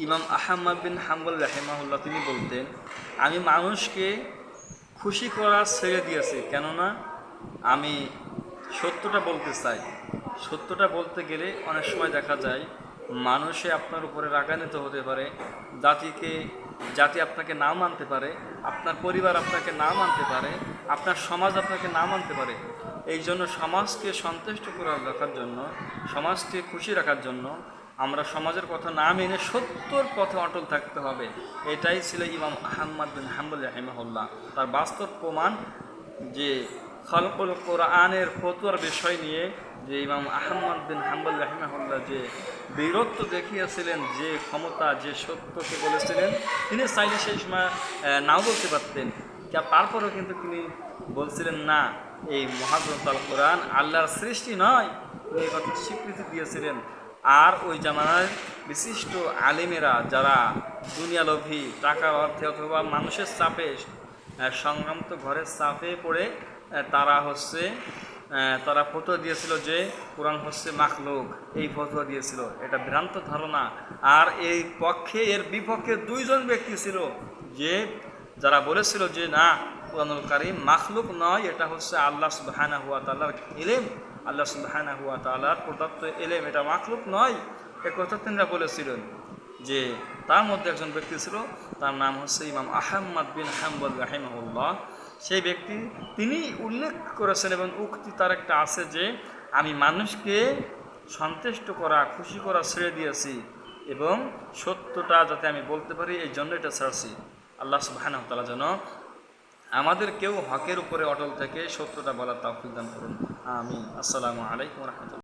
ইমাম আহমদ বিন হাম্বল রাহিমাহুল্লাহ তিনি বলতেন, আমি মানুষকে খুশি করা ছেড়ে দিয়েছি, কেননা আমি সত্যটা বলতে চাই। সত্যটা বলতে গেলে অনেক সময় দেখা যায় মানুষে আপনার উপরে রাগান্বিত হতে পারে, জাতি আপনাকে না মানতে পারে, আপনার পরিবার আপনাকে না মানতে পারে, আপনার সমাজ আপনাকে না মানতে পারে। এই জন্য সমাজকে সন্তুষ্ট করে রাখার জন্য, সমাজকে খুশি রাখার জন্য আমরা সমাজের কথা না মেনে সত্যর পথে অটল থাকতে হবে। এটাই ছিল ইমাম আহমদ বিন হাম্বল রাহিমাহুল্লাহ। তার বাস্তব প্রমাণ যে খালকুল কোরআনের ফতোয়ার বিষয় নিয়ে যে ইমাম আহমদ বিন হাম্বল রাহিমাহুল্লাহ যে বীরত্ব দেখিয়েছিলেন, যে ক্ষমতা, যে সত্যকে বলেছিলেন, তিনি চাইলে সেই সময় নাও বলতে পারতেন, তারপরেও কিন্তু তিনি বলছিলেন না, এই মহাগ্রন্থ আল কোরআন আল্লাহর সৃষ্টি নয়, তিনি এই কথা স্বীকৃতি দিয়েছিলেন। আর ওই জামানার বিশিষ্ট আলেমেরা যারা দুনিয়ালোভী, টাকার অর্থে অথবা মানুষের চাপে, সংক্রান্ত ঘরের চাপে পড়ে তারা ফতোয়া দিয়েছিল যে কোরআন হচ্ছে মাখলুক, এই ফতোয়া দিয়েছিল। এটা ভ্রান্ত ধারণা। আর এর বিপক্ষে দুইজন ব্যক্তি ছিল যে যারা বলেছিল যে না, কোরআনুল কারীম মাখলুক নয়, এটা হচ্ছে আল্লাহ সুবহানাহু ওয়া তাআলার ইলম, আল্লাহ সুবহানাহু ওয়া তাআলার প্রদত্ত ইলম, এটা মাখলুক নয়। এ কথা তিনিরা বলেছিলেন। যে তার মধ্যে একজন ব্যক্তি ছিল, তার নাম হচ্ছে ইমাম আহমদ বিন হাম্বল রাহিমাহুল্লাহ। সেই ব্যক্তি তিনি উল্লেখ করেছেন এবং উক্তি তার একটা আছে যে আমি মানুষকে সন্তুষ্ট করা, খুশি করা ছেড়ে দিয়েছি এবং সত্যটা যাতে আমি বলতে পারি, এই জন্য এটা ছাড়ছি। আল্লাহ সুবহানাহু ওয়া তাআলা যেন আমাদেরকেও হকের উপরে অটল থেকে সত্যটা বলার তৌফিক দান করুন। আমিন। আসসালামু আলাইকুম ওয়া রাহমাতুল্লাহ।